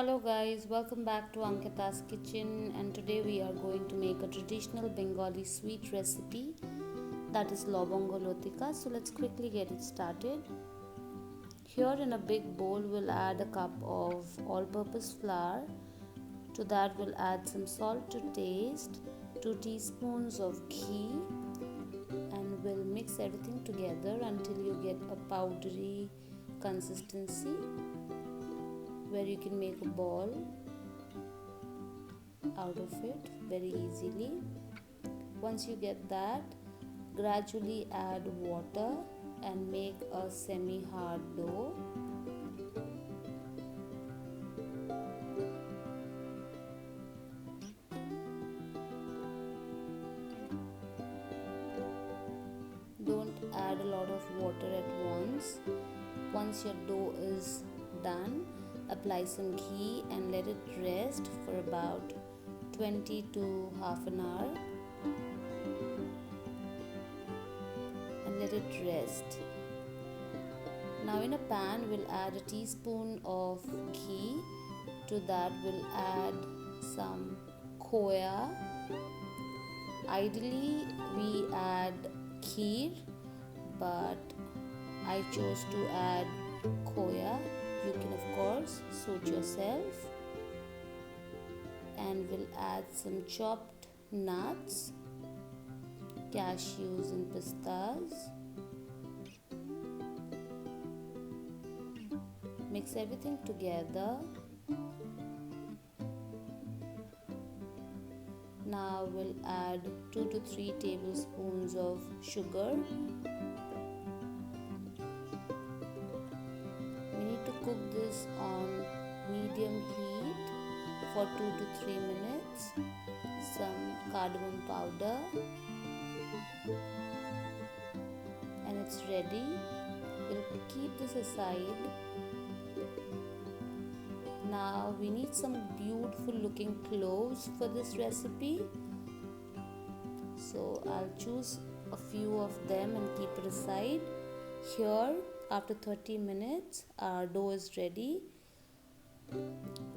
Hello guys, welcome back to Ankita's kitchen, and today we are going to make a traditional Bengali sweet recipe, that is Lobongo Lotika. So let's quickly get it started. Here in a big bowl we'll add a cup of all-purpose flour. To that we'll add some salt to taste, 2 teaspoons of ghee, and we'll mix everything together until you get a powdery consistency where you can make a ball out of it very easily. Once you get that, gradually add water and make a semi-hard dough. Don't add a lot of water at once. Once your dough is done, apply some ghee and let it rest for about 20 to half an hour, and let it rest. Now in a pan we'll add a teaspoon of ghee. To that we'll add some Khoya. Ideally we add kheer, but I chose to add Khoya. You can of course suit yourself. And we'll add some chopped nuts, cashews and pistas. Mix everything together. Now we'll add 2 to 3 tablespoons of sugar. Cook this on medium heat for 2 to 3 minutes. Some cardamom powder, and it's ready. We'll keep this aside. Now we need some beautiful looking cloves for this recipe, so I'll choose a few of them and keep it aside. Here, after 30 minutes, our dough is ready.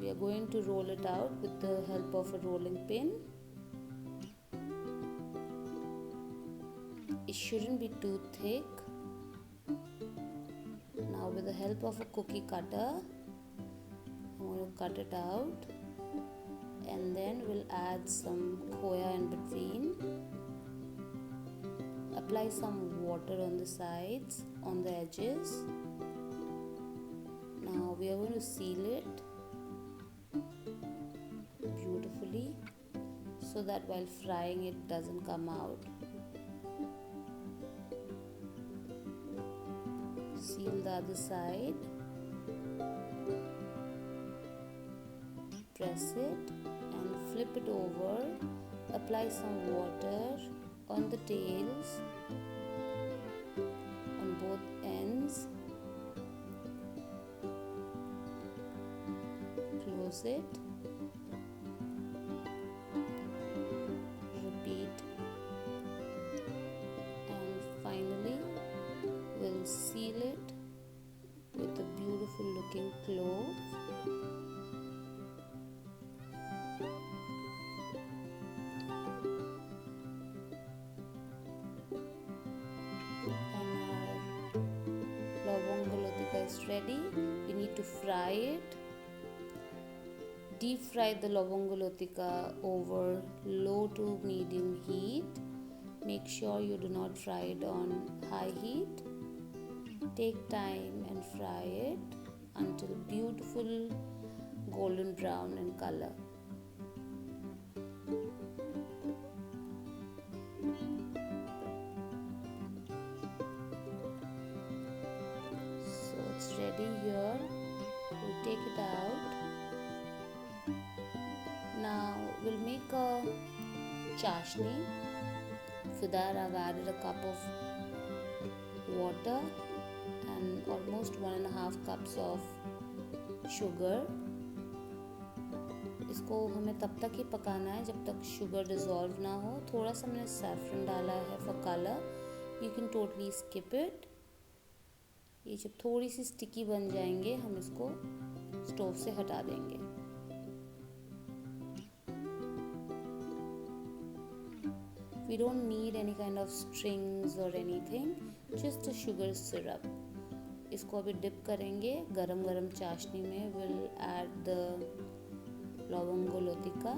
We are going to roll it out with the help of a rolling pin. It shouldn't be too thick. Now with the help of a cookie cutter, I'm going to cut it out, and then we'll add some Khoya in between. Apply some water on the sides, on the edges. Now we are going to seal it beautifully so that while frying it doesn't come out. Seal the other side. Press it and flip it over. Apply some water on the tails, on both ends. Close it. Repeat. And finally we'll seal it with a beautiful looking clove. Lobongo Lotika is ready. We need to fry it. Deep fry the Lobongo Lotika over low to medium heat. Make sure you do not fry it on high heat. Take time and fry it until beautiful golden brown in color. It's ready here. We'll take it out. Now we'll make a chashni. For that I've added a cup of water and almost 1.5 cups of sugar. इसको हमें तब तक ही पकाना है जब तक sugar dissolve ना हो. थोड़ा सा मैंने सैफरन डाला है for color. You can totally skip it. ये जब थोड़ी सी स्टिकी बन जाएंगे हम इसको स्टोव से हटा देंगे. We don't need any kind of strings or anything, just a sugar syrup. इसको अभी डिप करेंगे गरम गरम चाशनी में. विल ऐड द लवंगो लोतिका.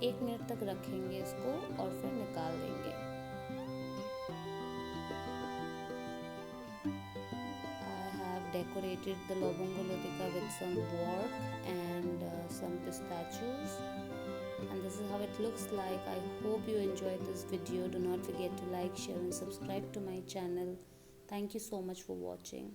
1 मिनट तक रखेंगे इसको और फिर निकाल देंगे. I have decorated the Lobongo Lotika with some work and some pistachios, and this is how it looks like. I hope you enjoyed this video. Do not forget to like, share and subscribe to my channel. Thank you so much for watching.